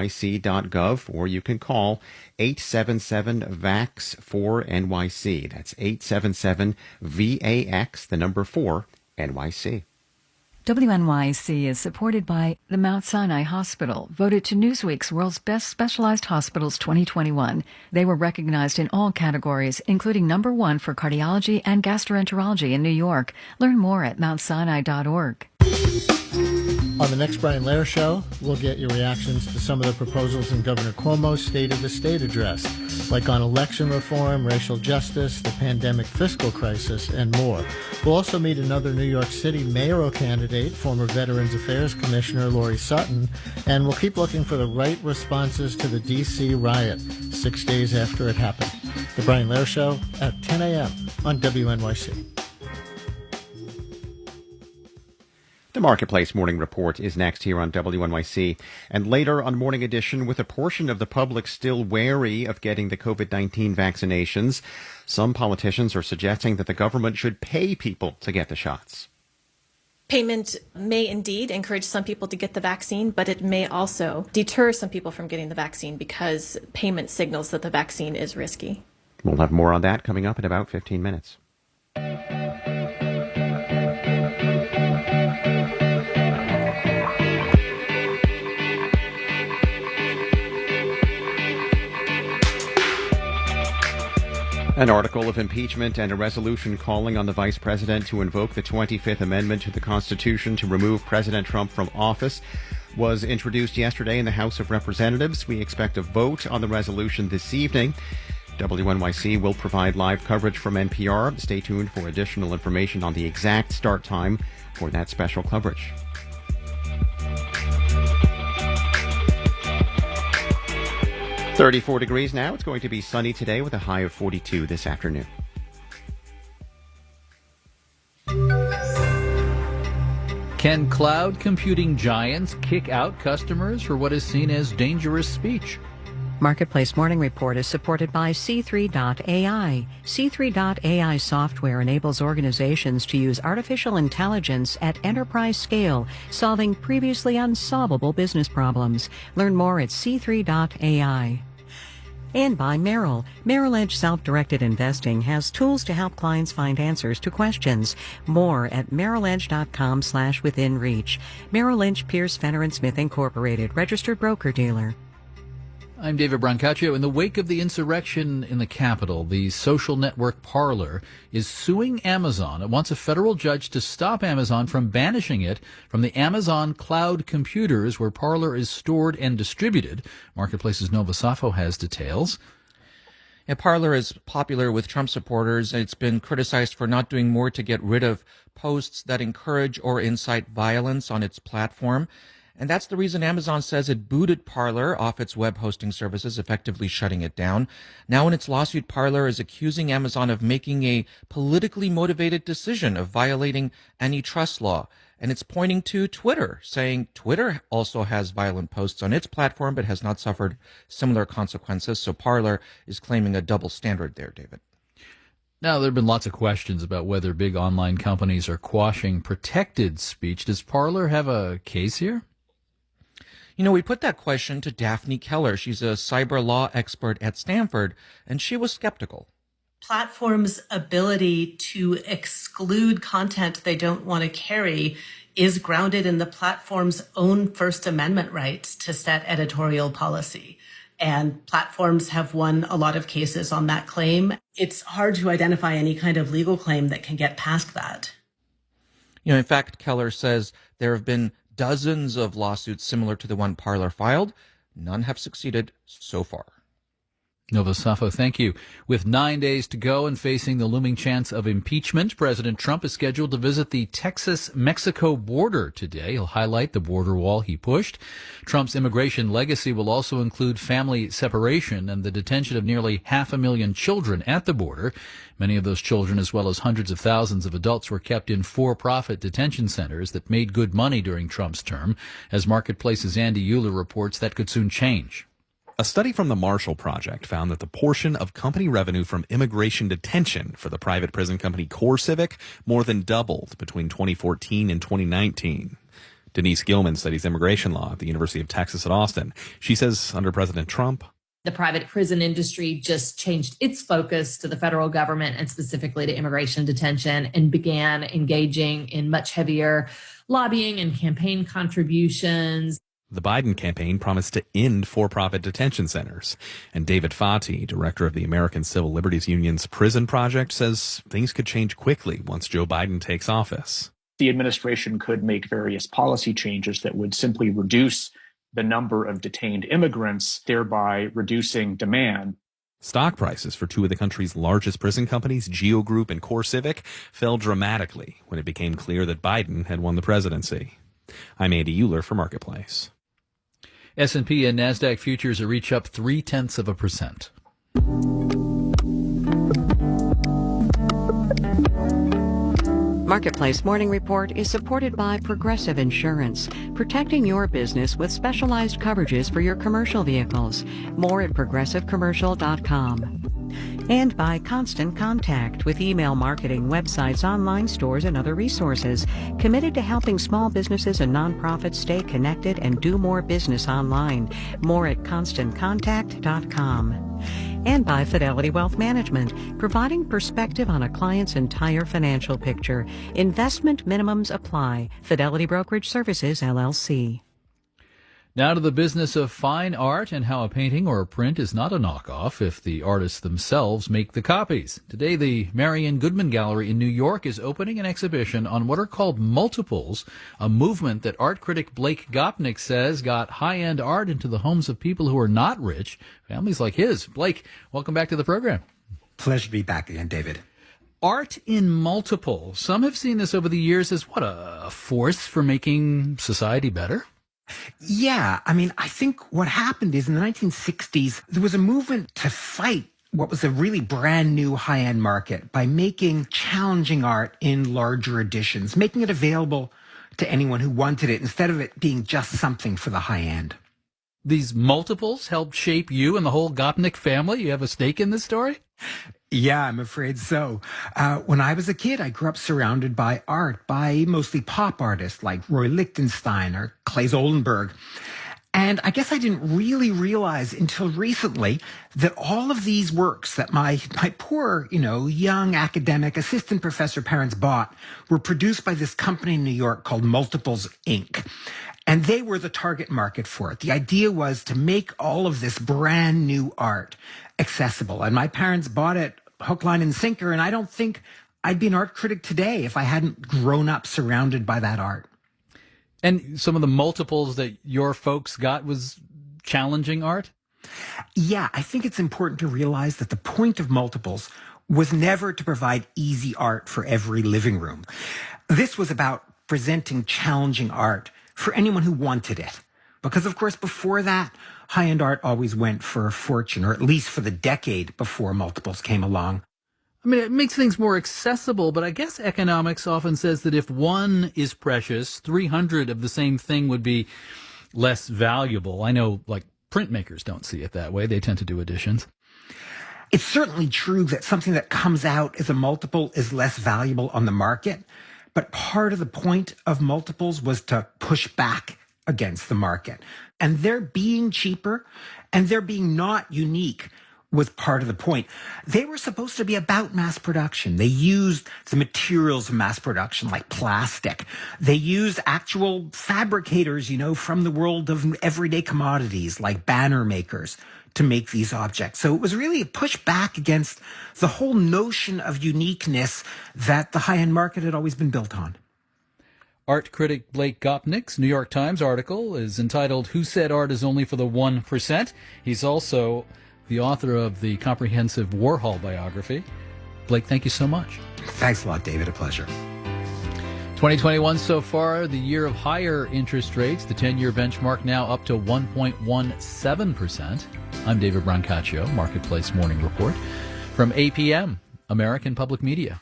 NYC.gov, or you can call 877-VAX4NYC. That's 877-VAX, the number 4, NYC. WNYC is supported by the Mount Sinai Hospital, voted to Newsweek's World's Best Specialized Hospitals 2021. They were recognized in all categories, including number 1 for cardiology and gastroenterology in New York. Learn more at mountsinai.org. On the next Brian Lehrer Show, we'll get your reactions to some of the proposals in Governor Cuomo's State of the State address, like on election reform, racial justice, the pandemic fiscal crisis, and more. We'll also meet another New York City mayoral candidate, former Veterans Affairs Commissioner Lori Sutton, and we'll keep looking for the right responses to the D.C. riot 6 days after it happened. The Brian Lehrer Show at 10 a.m. on WNYC. The Marketplace Morning Report is next here on WNYC. And later on Morning Edition, with a portion of the public still wary of getting the COVID-19 vaccinations, some politicians are suggesting that the government should pay people to get the shots. Payment may indeed encourage some people to get the vaccine, but it may also deter some people from getting the vaccine because payment signals that the vaccine is risky. We'll have more on that coming up in about 15 minutes. An article of impeachment and a resolution calling on the vice president to invoke the 25th Amendment to the Constitution to remove President Trump from office was introduced yesterday in the House of Representatives. We expect a vote on the resolution this evening. WNYC will provide live coverage from NPR. Stay tuned for additional information on the exact start time for that special coverage. .34 now. It's going to be sunny today with a high of 42 this afternoon. Can cloud computing giants kick out customers for what is seen as dangerous speech? Marketplace Morning Report is supported by C3.ai. C3.ai software enables organizations to use artificial intelligence at enterprise scale, solving previously unsolvable business problems. Learn more at C3.ai. And by Merrill. Merrill Edge Self-Directed Investing has tools to help clients find answers to questions. More at merrilledge.com/withinreach. Merrill Lynch, Pierce, Fenner & Smith Incorporated, registered broker-dealer. I'm David Brancaccio. In the wake of the insurrection in the Capitol, the social network Parler is suing Amazon. It wants a federal judge to stop Amazon from banishing it from the Amazon cloud computers where Parler is stored and distributed. Marketplace's Nova Safo has details. Yeah, Parler is popular with Trump supporters. It's been criticized for not doing more to get rid of posts that encourage or incite violence on its platform. And that's the reason Amazon says it booted Parler off its web hosting services, effectively shutting it down. Now in its lawsuit, Parler is accusing Amazon of making a politically motivated decision of violating antitrust law. And it's pointing to Twitter, saying Twitter also has violent posts on its platform, but has not suffered similar consequences. So Parler is claiming a double standard there, David. Now, there have been lots of questions about whether big online companies are quashing protected speech. Does Parler have a case here? You know, we put that question to Daphne Keller. She's a cyber law expert at Stanford, and she was skeptical. Platforms' ability to exclude content they don't want to carry is grounded in the platform's own First Amendment rights to set editorial policy. And platforms have won a lot of cases on that claim. It's hard to identify any kind of legal claim that can get past that. You know, in fact, Keller says there have been dozens of lawsuits similar to the one Parler filed. None have succeeded so far. Nova Safo, thank you. With 9 days to go and facing the looming chance of impeachment, President Trump is scheduled to visit the Texas-Mexico border today. He'll highlight the border wall he pushed. Trump's immigration legacy will also include family separation and the detention of nearly 500,000 children at the border. Many of those children, as well as hundreds of thousands of adults, were kept in for-profit detention centers that made good money during Trump's term. As Marketplace's Andy Euler reports, that could soon change. A study from the Marshall Project found that the portion of company revenue from immigration detention for the private prison company CoreCivic more than doubled between 2014 and 2019. Denise Gilman studies immigration law at the University of Texas at Austin. She says under President Trump, the private prison industry just changed its focus to the federal government and specifically to immigration detention and began engaging in much heavier lobbying and campaign contributions. The Biden campaign promised to end for-profit detention centers. And David Fati, director of the American Civil Liberties Union's Prison Project, says things could change quickly once Joe Biden takes office. The administration could make various policy changes that would simply reduce the number of detained immigrants, thereby reducing demand. Stock prices for two of the country's largest prison companies, Geo Group and CoreCivic, fell dramatically when it became clear that Biden had won the presidency. I'm Andy Euler for Marketplace. S&P and NASDAQ futures are each up 0.3%. Marketplace Morning Report is supported by Progressive Insurance, protecting your business with specialized coverages for your commercial vehicles. More at progressivecommercial.com. And by Constant Contact, with email marketing, websites, online stores, and other resources, committed to helping small businesses and nonprofits stay connected and do more business online. More at ConstantContact.com. And by Fidelity Wealth Management, providing perspective on a client's entire financial picture. Investment minimums apply. Fidelity Brokerage Services, LLC. Now to the business of fine art and how a painting or a print is not a knockoff if the artists themselves make the copies. Today, the Marian Goodman Gallery in New York is opening an exhibition on what are called multiples, a movement that art critic Blake Gopnik says got high-end art into the homes of people who are not rich, families like his. Blake, welcome back to the program. Pleasure to be back again, David. Art in multiple. Some have seen this over the years as what, a force for making society better? Yeah, I think what happened is in the 1960s, there was a movement to fight what was a really brand new high-end market by making challenging art in larger editions, making it available to anyone who wanted it instead of it being just something for the high end. These multiples helped shape you and the whole Gopnik family? You have a stake in this story? Yeah, I'm afraid so. When I was a kid, I grew up surrounded by art, by mostly pop artists like Roy Lichtenstein or Claes Oldenburg. And I guess I didn't really realize until recently that all of these works that my poor, young academic assistant professor parents bought were produced by this company in New York called Multiples, Inc. And they were the target market for it. The idea was to make all of this brand new art accessible. And my parents bought it hook, line, and sinker. And I don't think I'd be an art critic today if I hadn't grown up surrounded by that art. And some of the multiples that your folks got was challenging art? Yeah, I think it's important to realize that the point of multiples was never to provide easy art for every living room. This was about presenting challenging art for anyone who wanted it. Because, of course, before that, high-end art always went for a fortune, or at least for the decade before multiples came along. It makes things more accessible, but I guess economics often says that if one is precious, 300 of the same thing would be less valuable. I know, printmakers don't see it that way. They tend to do editions. It's certainly true that something that comes out as a multiple is less valuable on the market, but part of the point of multiples was to push back against the market. And their being cheaper and their being not unique was part of the point. They were supposed to be about mass production. They used the materials of mass production, like plastic. They used actual fabricators, from the world of everyday commodities, like banner makers, to make these objects. So it was really a pushback against the whole notion of uniqueness that the high-end market had always been built on. Art critic Blake Gopnik's New York Times article is entitled "Who Said Art Is Only for the 1%?" He's also the author of the comprehensive Warhol biography. Blake, thank you so much. Thanks a lot, David. A pleasure. 2021 so far, the year of higher interest rates, the 10-year benchmark now up to 1.17%. I'm David Brancaccio, Marketplace Morning Report from APM, American Public Media.